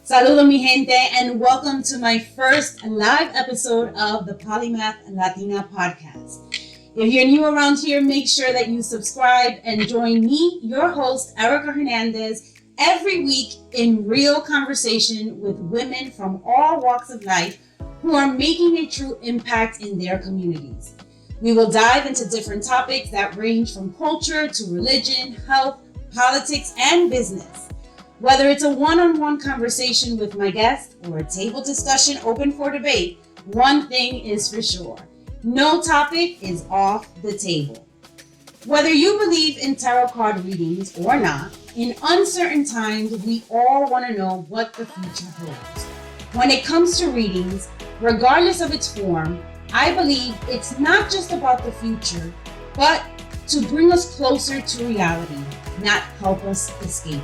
Saludo mi gente and welcome to my first live episode of the Polymath Latina podcast. If you're new around here, make sure that you subscribe and join me, your host, Erika Hernandez, every week in real conversation with women from all walks of life who are making a true impact in their communities. We will dive into different topics that range from culture to religion, health, politics, and business. Whether it's a one-on-one conversation with my guest or a table discussion open for debate, one thing is for sure. No topic is off the table. Whether you believe in tarot card readings or not, in uncertain times, we all want to know what the future holds. When it comes to readings, regardless of its form, I believe it's not just about the future, but to bring us closer to reality, not help us escape.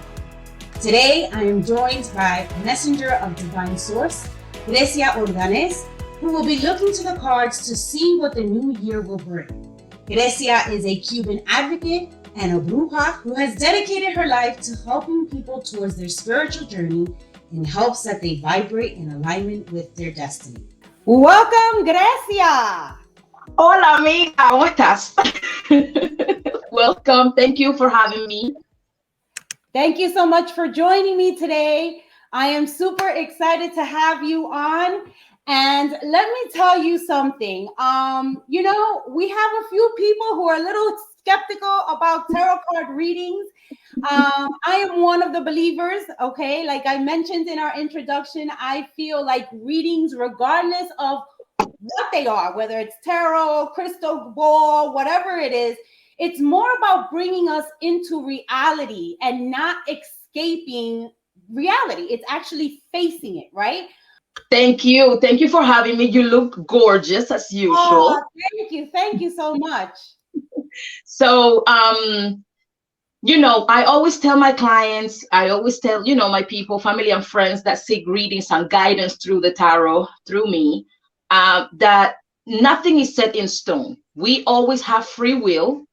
Today, I am joined by Messenger of Divine Source, Grecia Ordonez, who will be looking to the cards to see what the new year will bring. Grecia is a Cuban advocate and a bruja who has dedicated her life to helping people towards their spiritual journey in hopes that they vibrate in alignment with their destiny. Welcome, Grecia! Hola, amiga, ¿cómo estás? Welcome. Thank you for having me. Thank you so much for joining me today. I am super excited to have you on. And let me tell you something. We have a few people who are a little skeptical about tarot card readings. I am one of the believers, okay? Like I mentioned in our introduction, I feel like readings, regardless of what they are, whether it's tarot, crystal ball, whatever it is, it's more about bringing us into reality and not escaping reality. It's actually facing it, right? Thank you. Thank you for having me. You look gorgeous as usual. Oh, thank you. Thank you so much. So, I always tell my clients, I always tell, my people, family and friends that seek readings and guidance through the tarot, through me, that nothing is set in stone. We always have free will.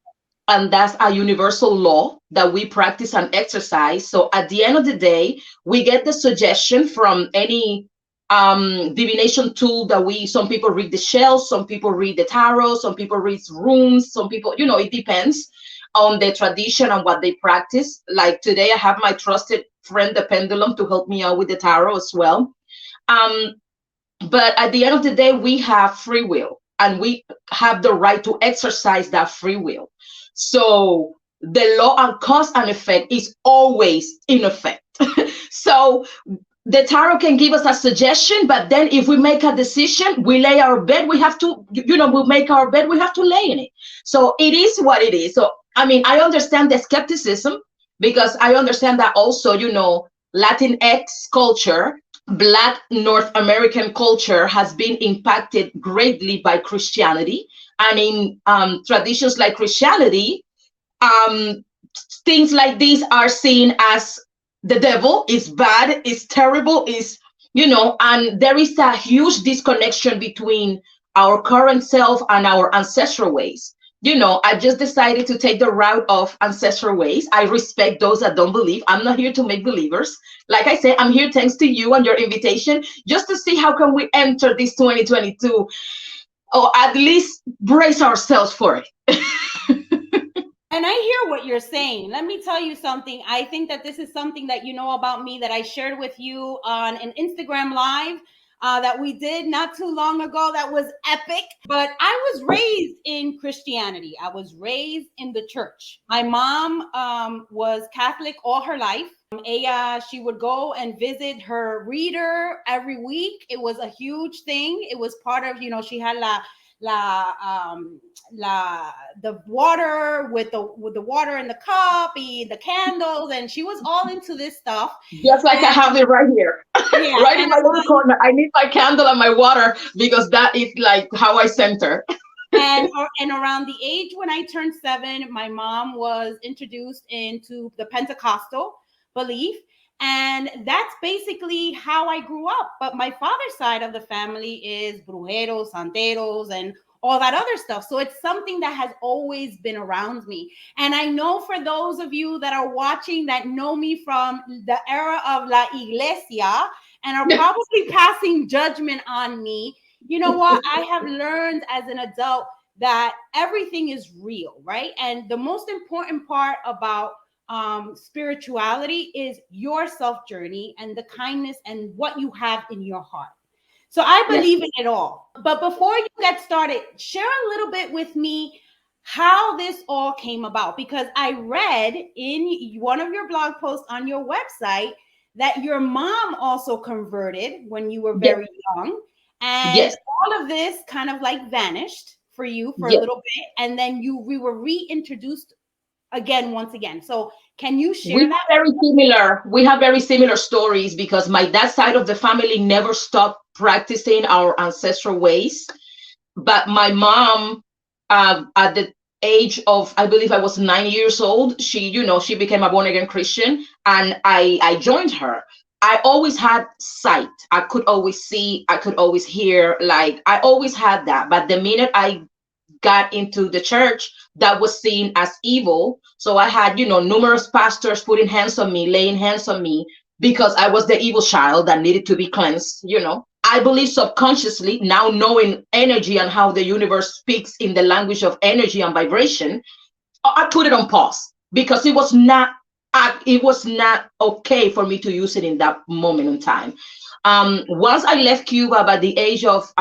And that's a universal law that we practice and exercise. So at the end of the day, we get the suggestion from any divination tool that some people read the shells, some people read the tarot, some people read runes, some people, it depends on the tradition and what they practice. Like today, I have my trusted friend, the pendulum, to help me out with the tarot as well. But at the end of the day, we have free will and we have the right to exercise that free will. So the law of cause and effect is always in effect. So the tarot can give us a suggestion, but then if we make a decision, we lay our bed, we have to, we make our bed, we have to lay in it. So it is what it is. So, I understand the skepticism because I understand that also, Latinx culture, Black North American culture has been impacted greatly by Christianity. And in traditions like Christianity, things like these are seen as the devil, is bad, is terrible, and there is a huge disconnection between our current self and our ancestral ways. I just decided to take the route of ancestral ways. I respect those that don't believe. I'm not here to make believers. Like I said, I'm here thanks to you and your invitation, just to see how can we enter this 2022 or at least brace ourselves for it. And I hear what you're saying. Let me tell you something. I think that this is something that you know about me that I shared with you on an Instagram live that we did not too long ago. That was epic. But I was raised in Christianity. I was raised in the church. My mom was Catholic all her life. She would go and visit her reader every week. It was a huge thing. It was part of, she had the water with the water in the cup, the candles, and she was all into this stuff. Just like I have it right here. Yeah, right in my little corner. I need my candle and my water because that is like how I center. And around the age when I turned 7, my mom was introduced into the Pentecostal belief. And that's basically how I grew up. But my father's side of the family is brujeros, santeros, and all that other stuff. So it's something that has always been around me. And I know for those of you that are watching that know me from the era of La Iglesia and are probably passing judgment on me, you know what? I have learned as an adult that everything is real, right? And the most important part about spirituality is your self journey and the kindness and what you have in your heart. So I believe in it all. But before you get started, share a little bit with me how this all came about, because I read in one of your blog posts on your website that your mom also converted when you were very young, and all of this kind of like vanished for you for a little bit, and then we were reintroduced again once again. So can you share that? We have very similar stories because my dad's side of the family never stopped practicing our ancestral ways. But my mom, at the age of, I believe I was 9 years old, she became a born again Christian, and I joined her. I always had sight. I could always see, I could always hear, like I always had that. But the minute I got into the church, that was seen as evil. So I had, numerous pastors putting hands on me, laying hands on me, because I was the evil child that needed to be cleansed. I believe subconsciously, now knowing energy and how the universe speaks in the language of energy and vibration, I put it on pause because it was not okay for me to use it in that moment in time. Once I left Cuba by the age of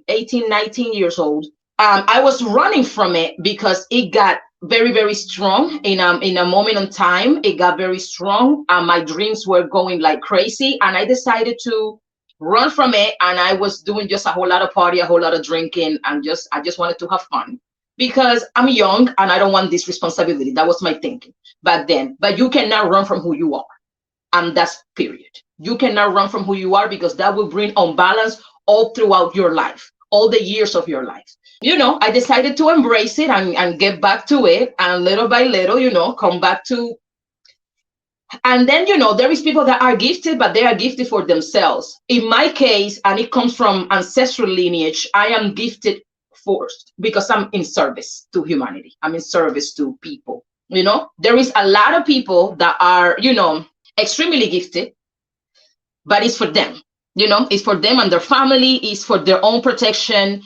18, 19 years old, I was running from it because it got very, very strong in a moment in time. It got very strong. My dreams were going like crazy, and I decided to run from it. And I was doing just a whole lot of party, a whole lot of drinking, and I just wanted to have fun because I'm young and I don't want this responsibility. That was my thinking back then. But you cannot run from who you are, and that's period. You cannot run from who you are because that will bring unbalance all throughout your life, all the years of your life. I decided to embrace it and get back to it, and little by little, come back to. And then, there is people that are gifted, but they are gifted for themselves. In my case, and it comes from ancestral lineage, I am gifted first because I'm in service to humanity. I'm in service to people. There is a lot of people that are, extremely gifted, but it's for them. It's for them and their family. It's for their own protection.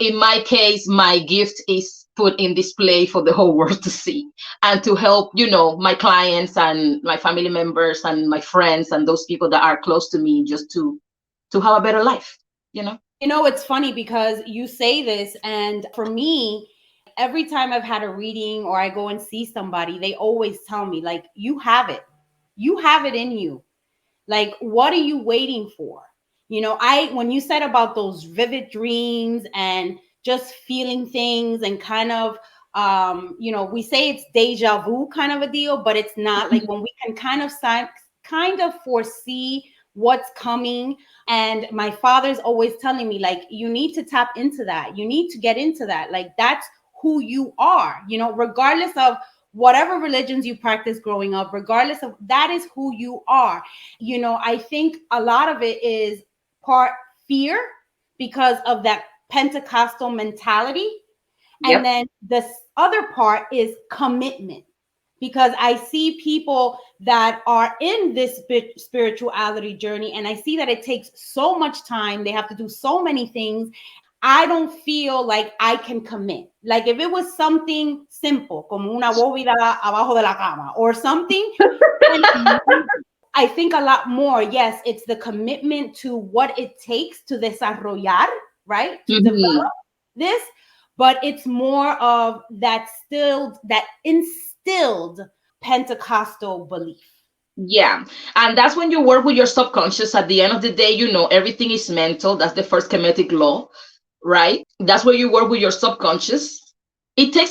In my case, my gift is put in display for the whole world to see and to help, my clients and my family members and my friends and those people that are close to me just to have a better life, It's funny because you say this, and for me, every time I've had a reading or I go and see somebody, they always tell me, like, you have it. You have it in you. Like, what are you waiting for? When you said about those vivid dreams and just feeling things and kind of, we say it's deja vu kind of a deal, but it's not. Like when we can kind of foresee what's coming. And my father's always telling me, like, you need to tap into that. You need to get into that. Like, that's who you are, regardless of whatever religions you practice growing up, regardless of that, is who you are. I think a lot of it is part fear because of that Pentecostal mentality. Yep. And then the other part is commitment, because I see people that are in this spirituality journey, and I see that it takes so much time. They have to do so many things. I don't feel like I can commit. Like if it was something simple, como una bóveda abajo de la cama or something, I think a lot more. Yes, it's the commitment to what it takes to desarrollar, right? To develop this, but it's more of that instilled Pentecostal belief. Yeah. And that's when you work with your subconscious. At the end of the day, everything is mental. That's the first Kemetic law. Right? That's where you work with your subconscious. It takes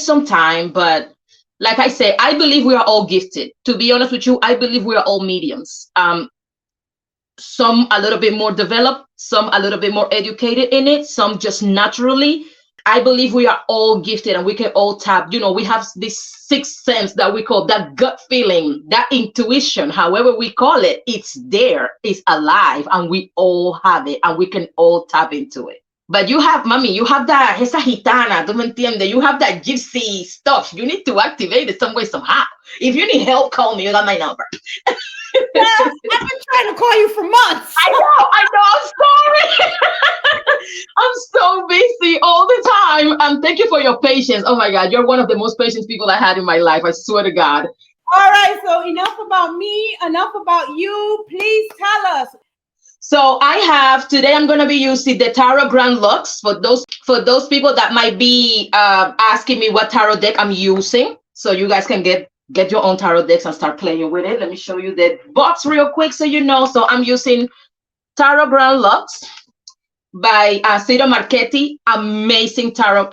some time, but like I say, I believe we are all gifted. To be honest with you, I believe we are all mediums. Some a little bit more developed, some a little bit more educated in it, some just naturally. I believe we are all gifted and we can all tap. We have this sixth sense that we call that gut feeling, that intuition, however we call it. It's there, it's alive, and we all have it, and we can all tap into it. But you have, mami, you have that, esa gitana, tú me entiendes? You have that gypsy stuff. You need to activate it some way, somehow. If you need help, call me. You got my number. I've been trying to call you for months. I know. I'm sorry. I'm so busy all the time. And thank you for your patience. Oh my God, you're one of the most patient people I had in my life. I swear to God. All right, so enough about me, enough about you. Please tell us. So today I'm going to be using the Tarot Grand Lux for those people that might be asking me what tarot deck I'm using. So you guys can get your own tarot decks and start playing with it. Let me show you the box real quick so you know. So I'm using Tarot Grand Lux by Ciro Marchetti. Amazing tarot,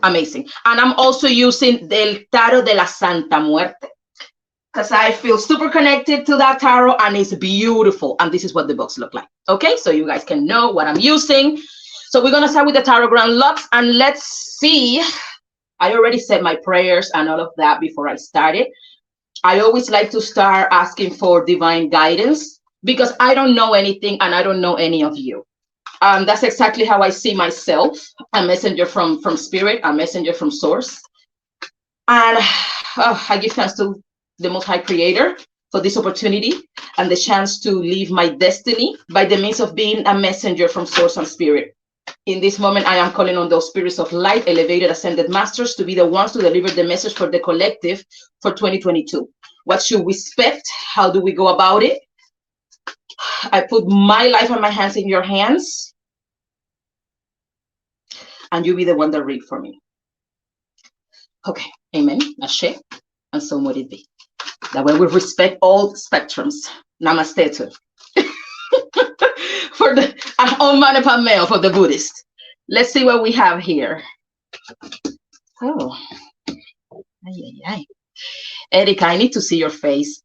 amazing. And I'm also using the Tarot de la Santa Muerte, because I feel super connected to that tarot and it's beautiful. And this is what the box look like. Okay, so you guys can know what I'm using. So we're gonna start with the Tarot Grand Lux and let's see. I already said my prayers and all of that before I started. I always like to start asking for divine guidance because I don't know anything and I don't know any of you. That's exactly how I see myself. A messenger from spirit, a messenger from source. And I give thanks to the Most High Creator for this opportunity and the chance to live my destiny by the means of being a messenger from source and spirit. In this moment, I am calling on those spirits of light, elevated, ascended masters to be the ones to deliver the message for the collective for 2022. What should we expect? How do we go about it? I put my life and my hands in your hands, and you be the one that read for me. Okay, amen, ashe, and so would it be. That way we respect all spectrums. Namaste too. For the Om Mani Padme for the Buddhist. Let's see what we have here. Oh, Erika, I need to see your face.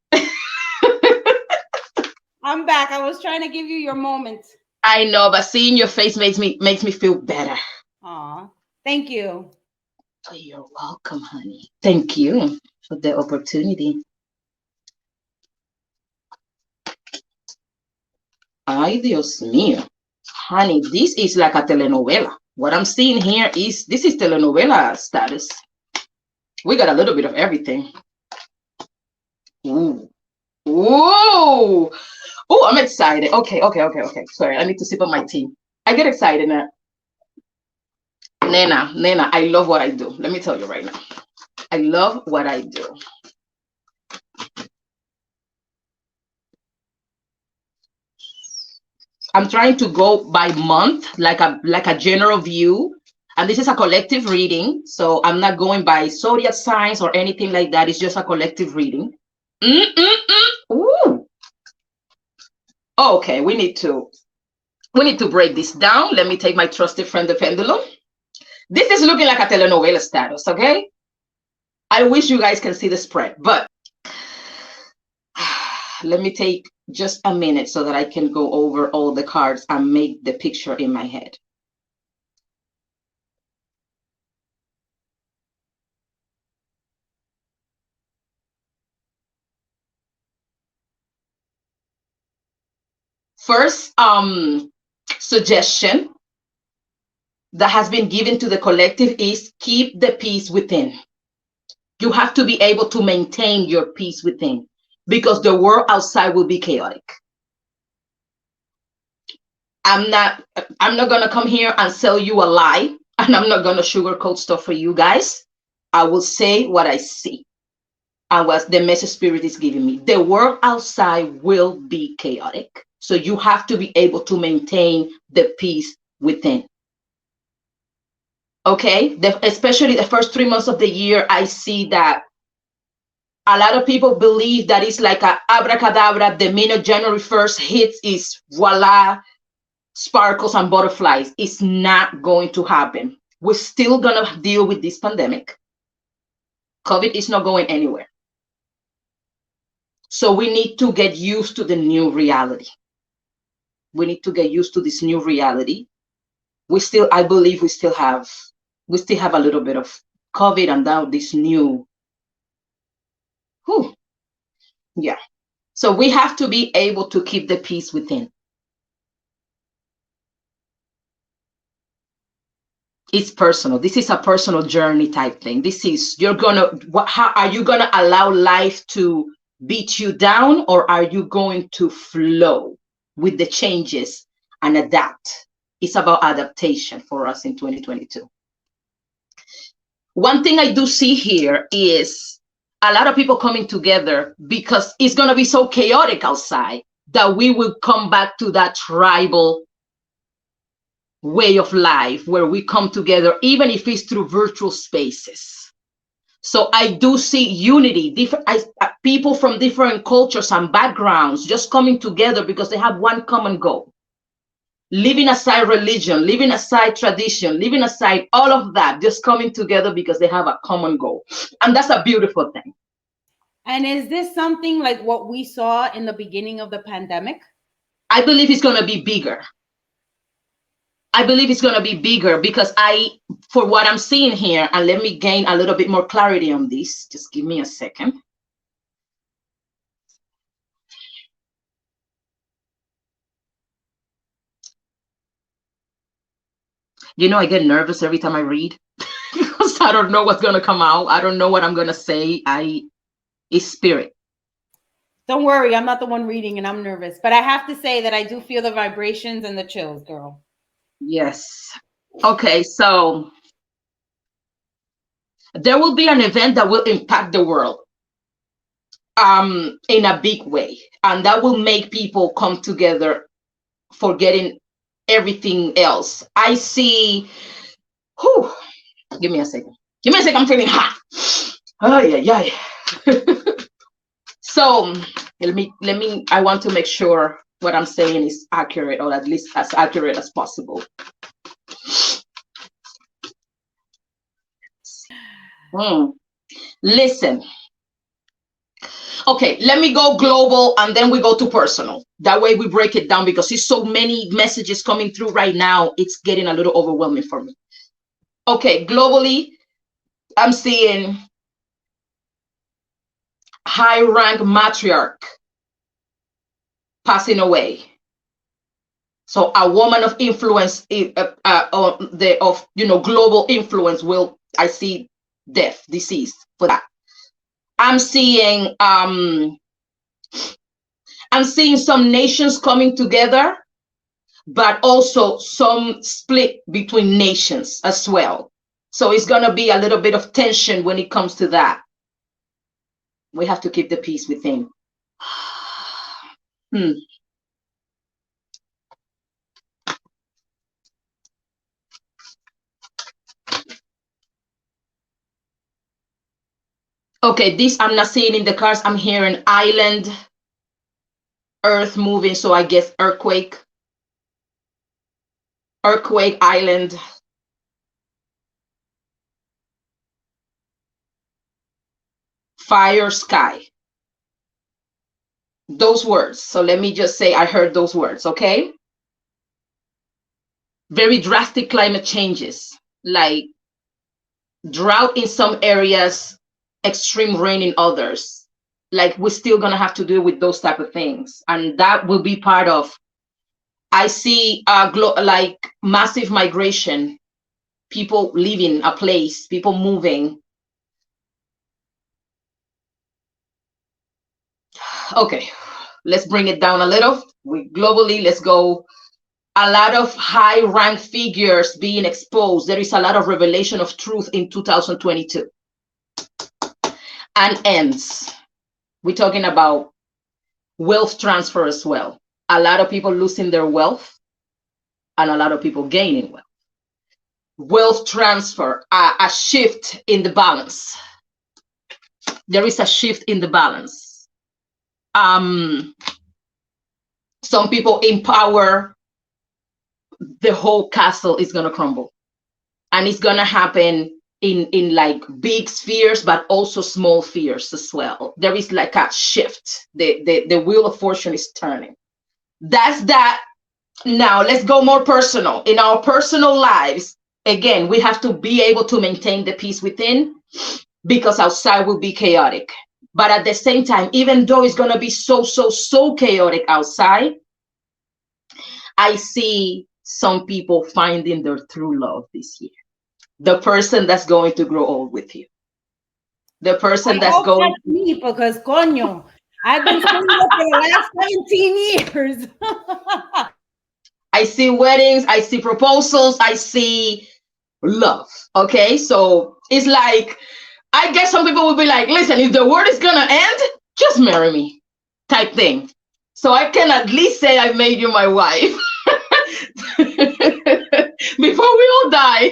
I'm back. I was trying to give you your moment. I know, but seeing your face makes me feel better. Aw, thank you. Oh, you're welcome, honey. Thank you for the opportunity. Ay, Dios mío. Honey, this is like a telenovela. What I'm seeing here this is telenovela status. We got a little bit of everything. Ooh. Ooh. Oh, I'm excited. Okay. Sorry, I need to sip on my tea. I get excited now. Nena, I love what I do. Let me tell you right now. I love what I do. I'm trying to go by month, like a general view. And this is a collective reading. So I'm not going by zodiac signs or anything like that. It's just a collective reading. Ooh. Okay, we need to break this down. Let me take my trusted friend, the pendulum. This is looking like a telenovela status, okay? I wish you guys can see the spread, but let me take just a minute so that I can go over all the cards and make the picture in my head. First suggestion that has been given to the collective is keep the peace within. You have to be able to maintain your peace within because the world outside will be chaotic. I'm not going to come here and sell you a lie, and I'm not going to sugarcoat stuff for you guys. I will say what I see and what the message spirit is giving me. The world outside will be chaotic. So you have to be able to maintain the peace within. Okay, especially the first 3 months of the year, I see that a lot of people believe that it's like a abracadabra. The minute January 1st hits is voila, sparkles and butterflies. It's not going to happen. We're still going to deal with this pandemic. COVID is not going anywhere. So we need to get used to the new reality. We need to get used to this new reality. I believe we still have a little bit of COVID and now this new. Yeah. So we have to be able to keep the peace within. It's personal. This is a personal journey type thing. This is, how are you gonna allow life to beat you down, or are you going to flow with the changes and adapt? It's about adaptation for us in 2022. One thing I do see here is a lot of people coming together because it's going to be so chaotic outside that we will come back to that tribal way of life where we come together, even if it's through virtual spaces. So I do see unity, people from different cultures and backgrounds just coming together because they have one common goal. Leaving aside religion, leaving aside tradition, leaving aside all of that, just coming together because they have a common goal. And that's a beautiful thing. And is this something like what we saw in the beginning of the pandemic? I believe it's going to be bigger. I believe it's going to be bigger because for what I'm seeing here, and let me gain a little bit more clarity on this. Just give me a second. You know, I get nervous every time I read because I don't know what's going to come out. I don't know what I'm going to say. It's spirit. Don't worry, I'm not the one reading and I'm nervous. But I have to say that I do feel the vibrations and the chills, girl. Yes. Okay, so there will be an event that will impact the world in a big way. And that will make people come together, forgetting everything else. I see, give me a second. I'm feeling hot. Oh, yeah. So let me, I want to make sure what I'm saying is accurate, or at least as accurate as possible. Listen. Okay, let me go global and then we go to personal. That way we break it down because there's so many messages coming through right now. It's getting a little overwhelming for me. Okay, globally, I'm seeing high rank matriarch passing away. So a woman of influence, global influence I see death, disease for that. I'm seeing some nations coming together, but also some split between nations as well. So it's going to be a little bit of tension when it comes to that. We have to keep the peace within. Okay, this I'm not seeing in the cards. I'm hearing island, earth moving, so I guess earthquake, island. Fire, sky. Those words. So let me just say I heard those words, okay? Very drastic climate changes, like drought in some areas, extreme rain in others. Like we're still gonna have to deal with those type of things, and that will be part of. I see like massive migration, people leaving a place, people moving. Okay, let's bring it down a little. Globally, let's go. A lot of high rank figures being exposed. There is a lot of revelation of truth in 2022. And ends. We're talking about wealth transfer as well. A lot of people losing their wealth and a lot of people gaining wealth. Wealth transfer, a shift in the balance. There is a shift in the balance. Some people in power, the whole castle is going to crumble. And it's going to happen in like big spheres, but also small spheres as well. There is like a shift. The wheel of fortune is turning. That's that. Now let's go more personal. In our personal lives, again, we have to be able to maintain the peace within, because outside will be chaotic. But at the same time, even though it's going to be so chaotic outside, I see some people finding their true love this year. the person that's going to grow old with you. The person I that's hope going. that's me, because coño, I've been single for the last 17 years. I see weddings, I see proposals, I see love. Okay, so it's like, I guess some people will be like, listen, if the world is gonna end, just marry me, type thing. So I can at least say I made you my wife before we all die.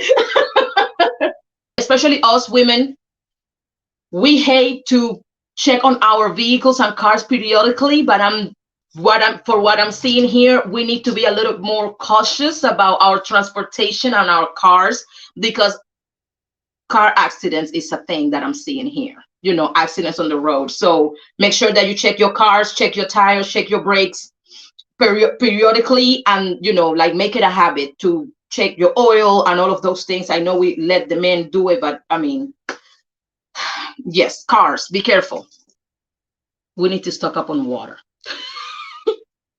Especially us women, we hate to check on our vehicles and cars periodically, but what I'm seeing here, we need to be a little more cautious about our transportation and our cars, because car accidents is a thing that I'm seeing here. You know, accidents on the road. So make sure that you check your cars, check your tires, check your brakes periodically, and you know, like, make it a habit to check your oil and all of those things. I know we let the men do it, but I mean, yes, cars, be careful. We need to stock up on water.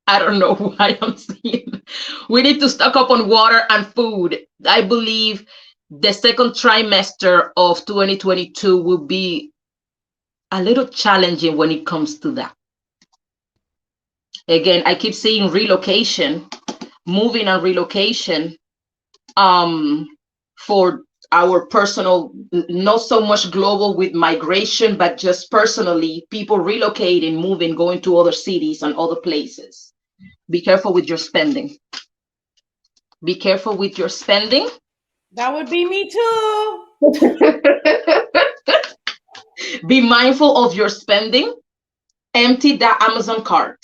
I don't know why I'm saying. We need to stock up on water and food. I believe the second trimester of 2022 will be a little challenging when it comes to that. Again, I keep seeing relocation, moving and relocation, for our personal, not so much global with migration, but just personally, people relocating, moving, going to other cities and other places. Be careful with your spending. Be careful with your spending. That would be me too. Be mindful of your spending. Empty that Amazon cart.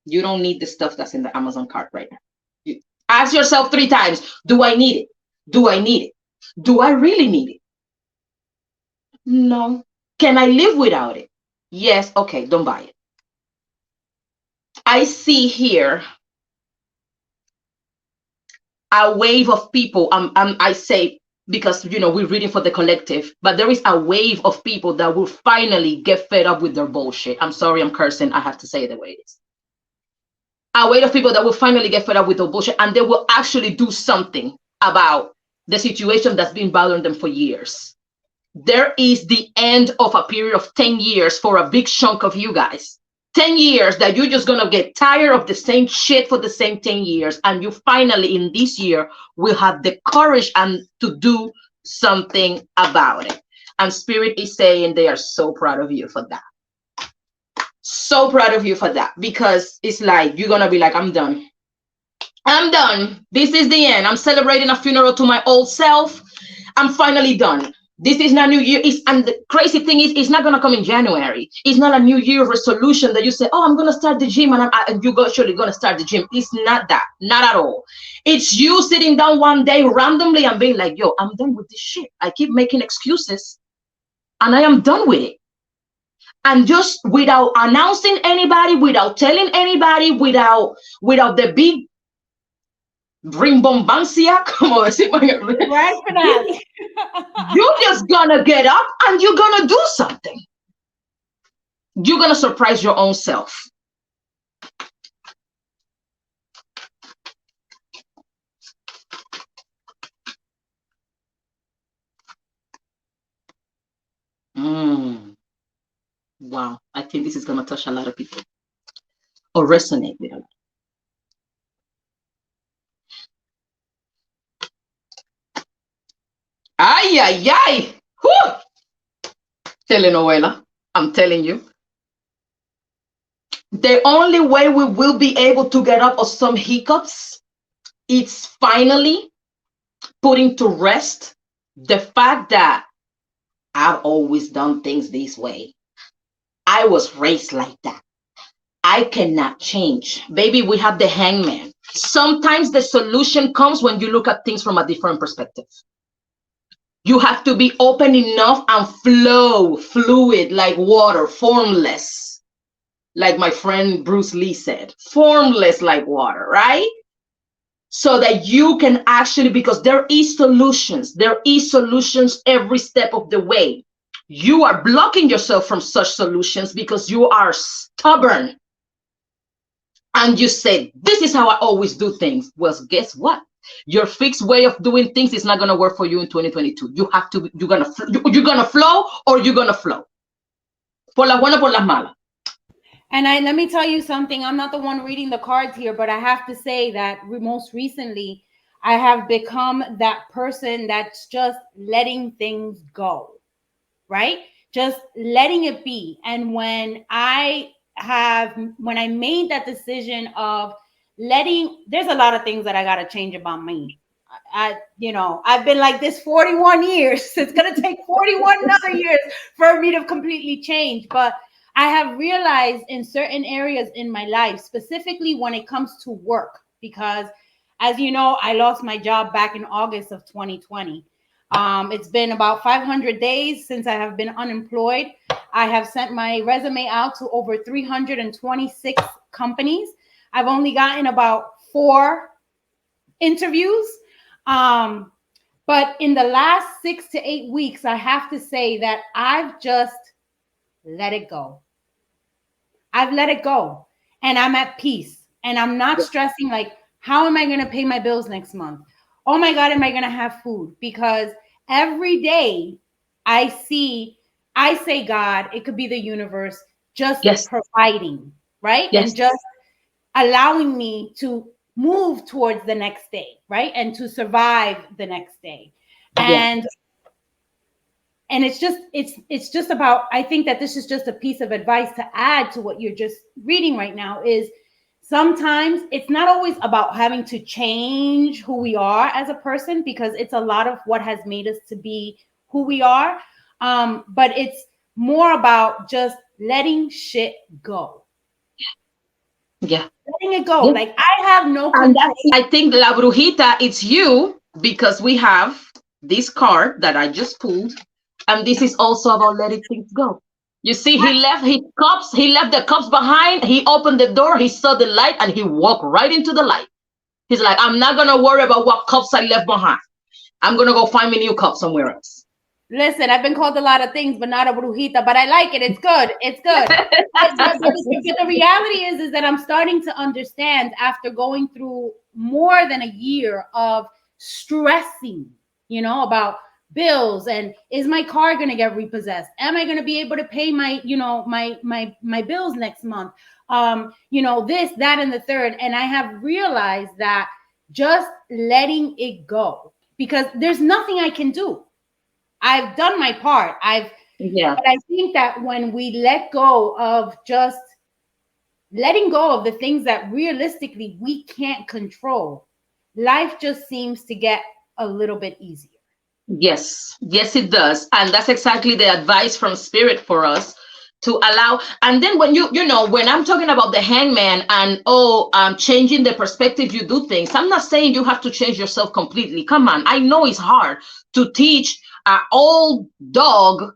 You don't need the stuff that's in the Amazon cart right now. You ask yourself 3 times, do I need it? Do I need it? Do I really need it? No. Can I live without it? Yes. Okay, don't buy it. I see here a wave of people. I say, because you know, we're reading for the collective, but there is a wave of people that will finally get fed up with their bullshit. I'm sorry, I'm cursing. I have to say it the way it is. A wave of people that will finally get fed up with their bullshit, and they will actually do something about the situation that's been bothering them for years. There is the end of a period of 10 years for a big chunk of you guys. 10 years that you're just gonna get tired of the same shit for the same 10 years, and you finally in this year will have the courage and to do something about it. And Spirit is saying they are so proud of you for that. So proud of you for that, because it's like you're gonna be like, I'm done. I'm done. This is the end. I'm celebrating a funeral to my old self. I'm finally done. This is not New Year. And the crazy thing is, it's not going to come in January. It's not a New Year resolution that you say, oh, I'm going to start the gym, and you're actually going to start the gym. It's not that. Not at all. It's you sitting down one day randomly and being like, yo, I'm done with this shit. I keep making excuses and I am done with it. And just without announcing anybody, without telling anybody, without the big rimbombancia, como decimos en el you're just gonna get up and you're gonna do something. You're gonna surprise your own self. Wow, I think this is gonna touch a lot of people or resonate with a lot. Ay, ay, ay. Whew. Telenovela, I'm telling you. The only way we will be able to get up of some hiccups, it's finally putting to rest the fact that I've always done things this way. I was raised like that. I cannot change. Baby, we have the hangman. Sometimes the solution comes when you look at things from a different perspective. You have to be open enough and flow, fluid like water, formless. Like my friend Bruce Lee said, formless like water, right? So that you can actually, because there is solutions every step of the way. You are blocking yourself from such solutions because you are stubborn. And you say, this is how I always do things. Well, guess what? Your fixed way of doing things is not going to work for you in 2022. You're going to flow, or you're going to flow. Por las buenas, por las malas. And let me tell you something. I'm not the one reading the cards here, but I have to say that most recently, I have become that person that's just letting things go, right? Just letting it be. And when I made that decision of there's a lot of things that I got to change about me. I've been like this 41 years. It's going to take 41 another years for me to completely change. But I have realized in certain areas in my life, specifically when it comes to work, because as you know, I lost my job back in August of 2020. It's been about 500 days since I have been unemployed. I have sent my resume out to over 326 companies. I've only gotten about 4 interviews. But in the last 6 to 8 weeks, I have to say that I've just let it go. I've let it go, and I'm at peace, and I'm not stressing like, how am I going to pay my bills next month? Oh my God, am I going to have food? Because every day I say, God, it could be the universe just providing, right? Yes. And just allowing me to move towards the next day, right? And to survive the next day. And it's just about, I think that this is just a piece of advice to add to what you're just reading right now, is sometimes it's not always about having to change who we are as a person, because it's a lot of what has made us to be who we are. But it's more about just letting shit go. Yeah. Letting it go. Yeah. Like, I have no control. I think La Brujita, it's you, because we have this card that I just pulled. And this is also about letting things go. You see, he left his cups. He left the cups behind. He opened the door. He saw the light, and he walked right into the light. He's like, I'm not going to worry about what cups I left behind. I'm going to go find me new cups somewhere else. Listen, I've been called a lot of things, but not a brujita, but I like it. It's good. It's good. but the reality is that I'm starting to understand, after going through more than a year of stressing, about bills, and is my car going to get repossessed? Am I going to be able to pay my bills next month? This, that, and the third. And I have realized that just letting it go, because there's nothing I can do. I've done my part. But I think that when we let go of just letting go of the things that realistically we can't control, life just seems to get a little bit easier. Yes, it does. And that's exactly the advice from Spirit for us, to allow. And then when when I'm talking about the hangman and changing the perspective you do things, I'm not saying you have to change yourself completely. Come on. I know it's hard to teach an old dog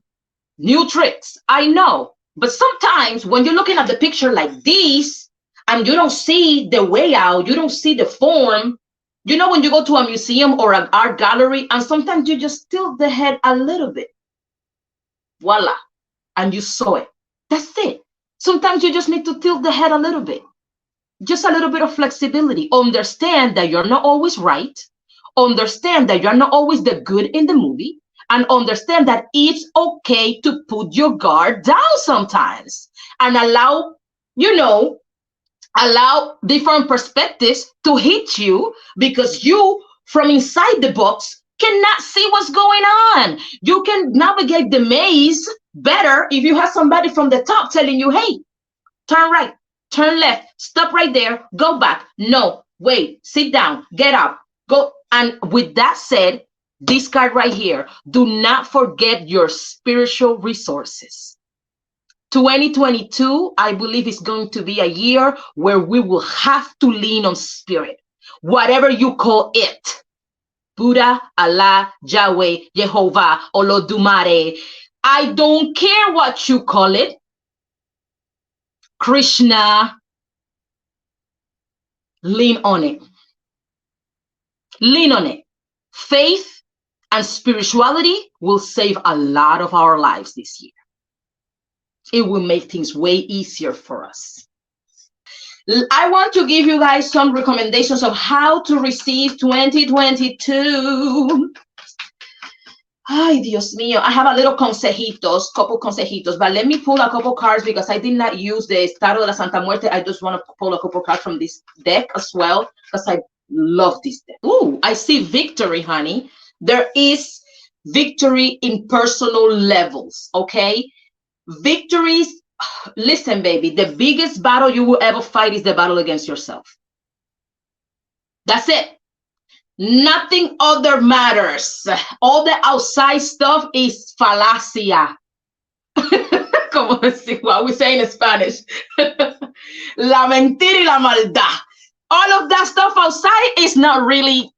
new tricks. I know. But sometimes when you're looking at the picture like this and you don't see the way out, you don't see the form. When you go to a museum or an art gallery, and sometimes you just tilt the head a little bit. Voila. And you saw it. That's it. Sometimes you just need to tilt the head a little bit. Just a little bit of flexibility. Understand that you're not always right. Understand that you're not always the good in the movie. And understand that it's okay to put your guard down sometimes. And allow different perspectives to hit you, because you, from inside the box, cannot see what's going on. You can navigate the maze better if you have somebody from the top telling you, hey, turn right, turn left, stop right there, go back. No, wait, sit down, get up, go. And with that said, this card right here, do not forget your spiritual resources. 2022, I believe, is going to be a year where we will have to lean on Spirit, whatever you call it. Buddha, Allah, Yahweh, Jehovah, Olodumare. I don't care what you call it. Krishna. Lean on it. Lean on it. Faith and spirituality will save a lot of our lives this year. It will make things way easier for us. I want to give you guys some recommendations of how to receive 2022. Ay, Dios mío. I have a little couple consejitos, but let me pull a couple cards because I did not use the Tarot de la Santa Muerte. I just want to pull a couple cards from this deck as well because I love this deck. Ooh, I see victory, honey. There is victory in personal levels, okay? Victories, listen, baby, the biggest battle you will ever fight is the battle against yourself. That's it. Nothing other matters. All the outside stuff is falacia. Como what we say in Spanish. La mentira y la maldad. All of that stuff outside is not really,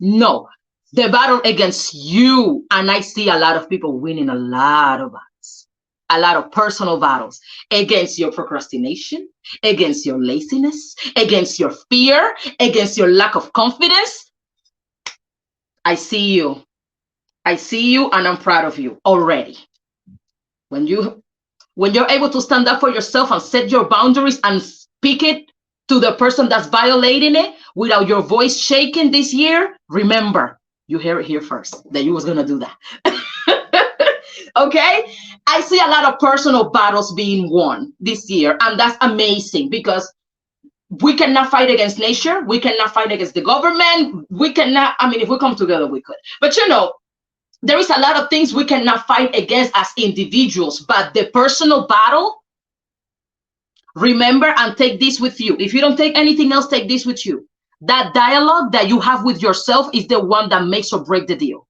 no. The battle against you. And I see a lot of people winning a lot of battles. A lot of personal battles against your procrastination, against your laziness, against your fear, against your lack of confidence. I see you. I see you, and I'm proud of you already. When you're able to stand up for yourself and set your boundaries and speak it to the person that's violating it without your voice shaking this year, remember, you hear it here first that you was gonna do that. Okay, I see a lot of personal battles being won this year, and that's amazing because we cannot fight against nature, we cannot fight against the government, we cannot, I mean, if we come together, we could. But you know, there is a lot of things we cannot fight against as individuals, but the personal battle, remember and take this with you. If you don't take anything else, take this with you. That dialogue that you have with yourself is the one that makes or break the deal.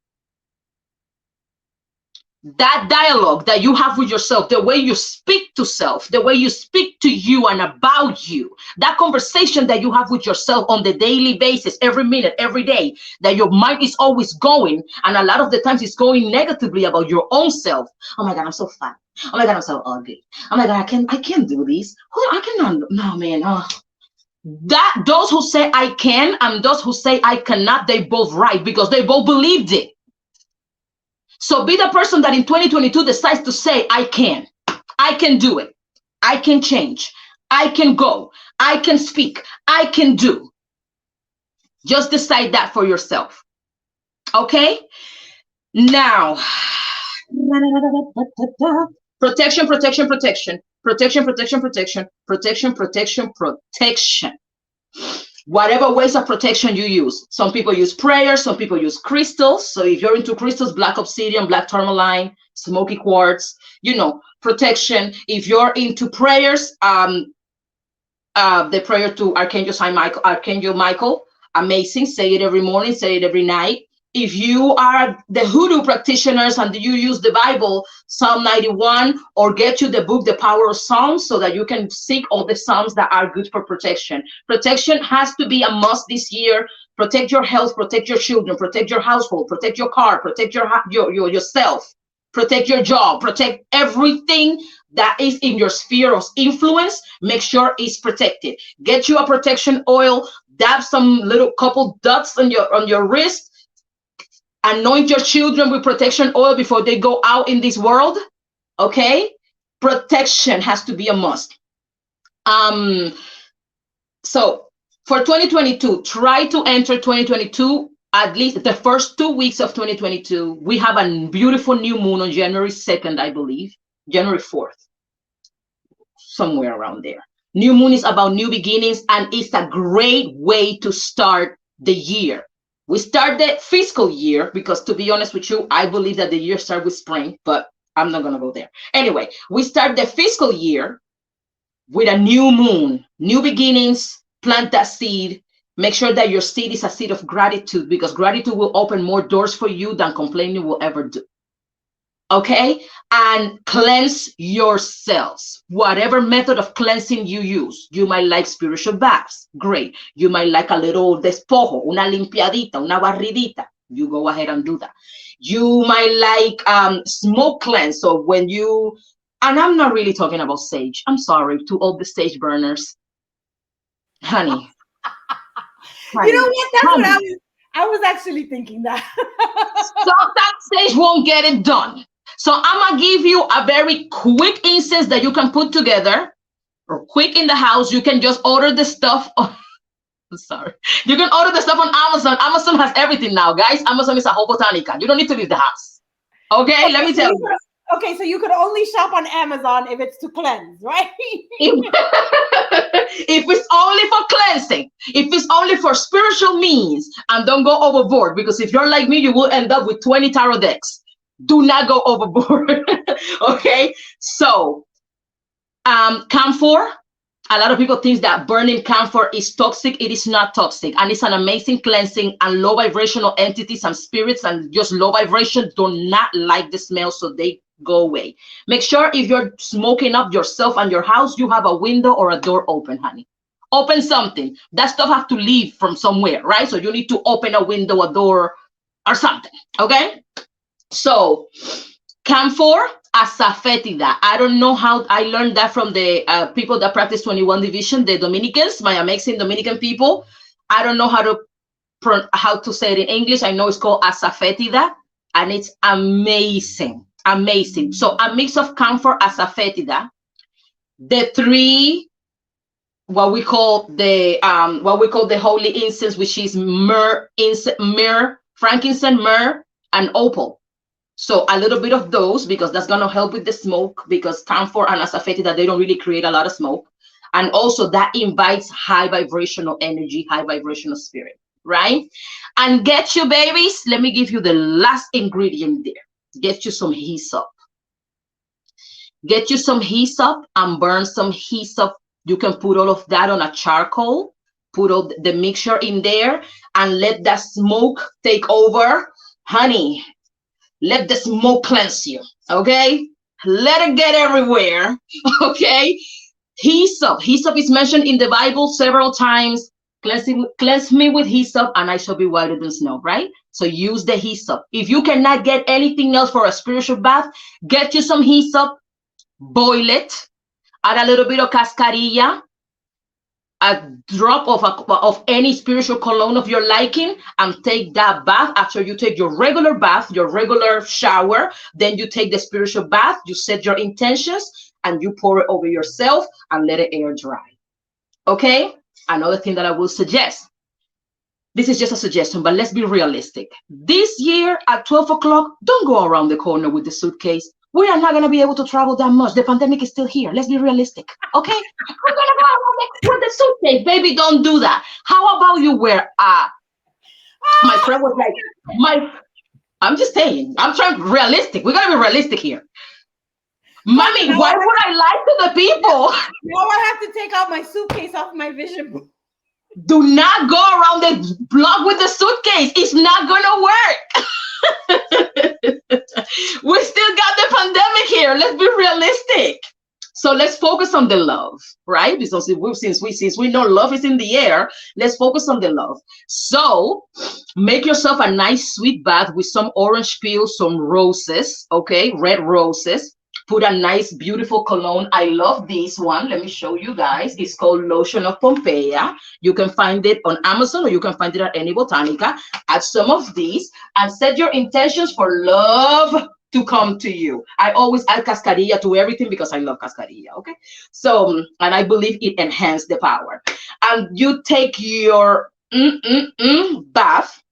That dialogue that you have with yourself, the way you speak to self, the way you speak to you and about you, that conversation that you have with yourself on the daily basis, every minute, every day, that your mind is always going, and a lot of the times it's going negatively about your own self. Oh my God, I'm so fat. Oh my God, I'm so ugly. Oh my God, I can't do this. Oh, I cannot. No, man. Oh. That those who say I can and those who say I cannot, they both right because they both believed it. So be the person that in 2022 decides to say, I can do it. I can change. I can go. I can speak. I can do. Just decide that for yourself. Okay? Now, protection, protection, protection, protection, protection, protection, protection, protection, protection. Whatever ways of protection you use. Some people use prayer, some people use crystals. So if you're into crystals, black obsidian, black tourmaline, smoky quartz, you know, protection. If you're into prayers, the prayer to Archangel Michael, amazing. Say it every morning, say it every night. If you are the hoodoo practitioners and you use the Bible, Psalm 91, or get you the book, The Power of Psalms, so that you can seek all the Psalms that are good for protection. Protection has to be a must this year. Protect your health, protect your children, protect your household, protect your car, protect yourself, protect your job, protect everything that is in your sphere of influence. Make sure it's protected. Get you a protection oil, dab some little couple dots on your wrist. Anoint your children with protection oil before they go out in this world. Okay? Protection has to be a must. So for 2022, try to enter 2022, at least the first 2 weeks of 2022. We have a beautiful new moon on January 2nd, I believe. January 4th. Somewhere around there. New moon is about new beginnings, and it's a great way to start the year. We start the fiscal year because, to be honest with you, I believe that the year starts with spring, but I'm not going to go there. Anyway, we start the fiscal year with a new moon, new beginnings, plant that seed. Make sure that your seed is a seed of gratitude because gratitude will open more doors for you than complaining will ever do. Okay? And cleanse yourselves. Whatever method of cleansing you use. You might like spiritual baths. Great. You might like a little despojo, una limpiadita, una barridita. You go ahead and do that. You might like smoke cleanse. So when you, and I'm not really talking about sage. I'm sorry to all the sage burners. Honey. You know what? That's what I was actually thinking that. Sometimes sage won't get it done. So I'm going to give you a very quick incense that you can put together. or quick in the house. You can just order the stuff. Sorry. You can order the stuff on Amazon. Amazon has everything now, guys. Amazon is a whole botanica. You don't need to leave the house. Okay, let me tell you. Okay, so you could only shop on Amazon if it's to cleanse, right? If it's only for cleansing, if it's only for spiritual means, and don't go overboard, because if you're like me, you will end up with 20 tarot decks. Do not go overboard. Okay, so camphor. A lot of people think that burning camphor is toxic. It is not toxic, and it's an amazing cleansing, and low vibrational entities and spirits and just low vibration do not like the smell, so they go away. Make sure if you're smoking up yourself and your house, you have a window or a door open, honey. Open something. That stuff has to leave from somewhere, right? So you need to open a window, a door, or something, okay? So camphor, asafoetida. I don't know how I learned that from the people that practice 21 division, the Dominicans, my amazing Dominican people. I don't know how to say it in English. I know it's called asafoetida, and it's amazing, amazing. So a mix of camphor, asafoetida, the three, what we call the holy incense, which is myrrh, frankincense, myrrh, and opal. So a little bit of those, because that's going to help with the smoke, because camphor and asafoetida, they don't really create a lot of smoke. And also that invites high vibrational energy, high vibrational spirit, right? And get you, babies, let me give you the last ingredient there. Get you some hyssop. Get you some hyssop and burn some hyssop. You can put all of that on a charcoal, put all the mixture in there, and let that smoke take over. Honey, let the smoke cleanse you, okay? Let it get everywhere, okay? Hyssop. Hyssop is mentioned in the Bible several times. Cleanse me with hyssop and I shall be whiter than snow, right? So use the hyssop. If you cannot get anything else for a spiritual bath, get you some hyssop, boil it, add a little bit of cascarilla, a drop of any spiritual cologne of your liking, and take that bath. After you take your regular bath, your regular shower, then you take the spiritual bath, you set your intentions, and you pour it over yourself and let it air dry. Okay? Another thing that I will suggest, this is just a suggestion, but let's be realistic. This year at 12 o'clock, don't go around the corner with the suitcase. We are not going to be able to travel that much. The pandemic is still here. Let's be realistic, okay? We're going to go around with the suitcase. Baby, don't do that. How about you wear my friend was like, I'm just saying, I'm trying realistic. We got to be realistic here. Mommy, why would I lie to the people? Now I have to take out my suitcase off my vision board. Do not go around the block with the suitcase. It's not going to work. We still got the pandemic here. Let's be realistic. So let's focus on the love, right? Because since we know love is in the air, let's focus on the love. So make yourself a nice sweet bath with some orange peel, some roses, okay? Red roses. Put a nice, beautiful cologne. I love this one. Let me show you guys. It's called Lotion of Pompeia. You can find it on Amazon or you can find it at any botanica. Add some of these and set your intentions for love to come to you. I always add cascarilla to everything because I love cascarilla, okay? So, and I believe it enhances the power. And you take your bath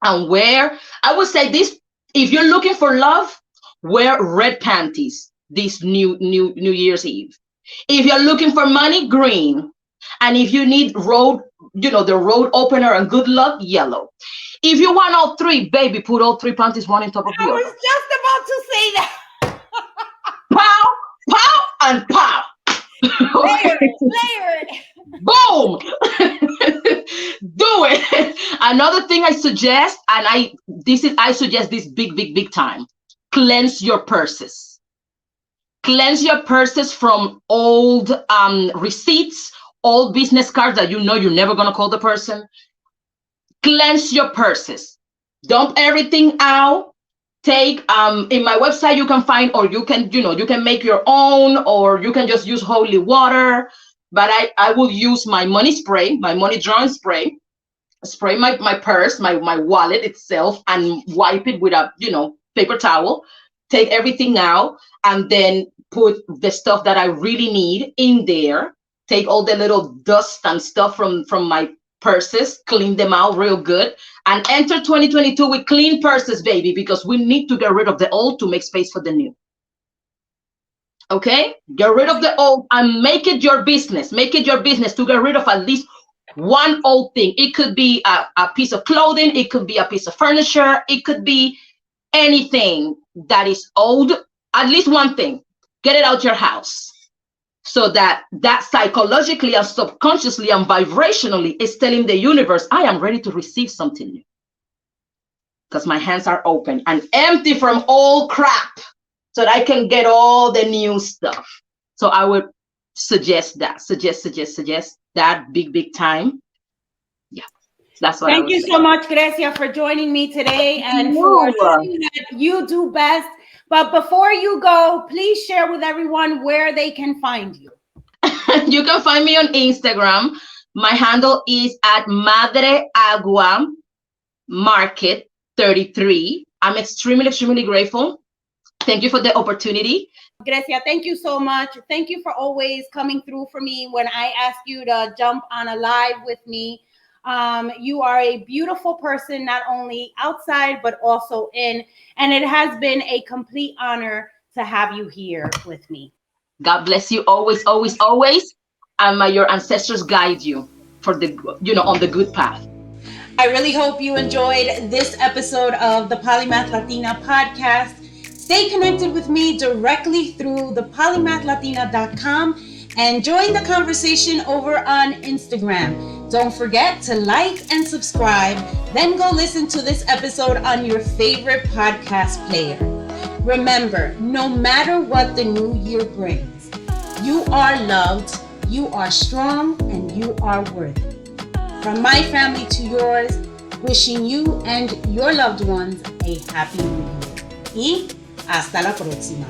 and wear, I would say this, if you're looking for love, wear red panties this New Year's Eve. If you're looking for money, green. And if you need road, the road opener and good luck, yellow. If you want all three, baby, put all three panties one on top of the other. I was just about to say that. Pow, pow, and pow. Layer it. Boom. Do it. Another thing I suggest, and I suggest this big time. Cleanse your purses. Cleanse your purses from old receipts, old business cards that you're never going to call the person. Cleanse your purses. Dump everything out. Take in my website you can find, or you can make your own, or you can just use holy water. But I will use my money spray, my money drawing spray. Spray my purse, my wallet itself, and wipe it with a paper towel. Take everything out, and then put the stuff that I really need in there, take all the little dust and stuff from my purses, clean them out real good, and enter 2022 with clean purses, baby, because we need to get rid of the old to make space for the new. Okay, get rid of the old and make it your business. Make it your business to get rid of at least one old thing. It could be a piece of clothing, it could be a piece of furniture, it could be anything that is old. At least one thing, get it out your house, so that psychologically and subconsciously and vibrationally is telling the universe, I am ready to receive something new, because my hands are open and empty from all crap, so that I can get all the new stuff. So I would suggest that, suggest that big time. Yeah, that's what Thank you so much, Grecia, for joining me today and for doing that you do best. But before you go, please share with everyone where they can find you. You can find me on Instagram. My handle is at Madre Agua Market 33. I'm extremely grateful. Thank you for the opportunity. Grecia, thank you so much. Thank you for always coming through for me when I ask you to jump on a live with me. You are a beautiful person, not only outside, but also in. And it has been a complete honor to have you here with me. God bless you always. And may your ancestors guide you for the, on the good path. I really hope you enjoyed this episode of the Polymath Latina podcast. Stay connected with me directly through thepolymathlatina.com and join the conversation over on Instagram. Don't forget to like and subscribe, then go listen to this episode on your favorite podcast player. Remember, no matter what the new year brings, you are loved, you are strong, and you are worthy. From my family to yours, wishing you and your loved ones a happy new year. Y hasta la próxima.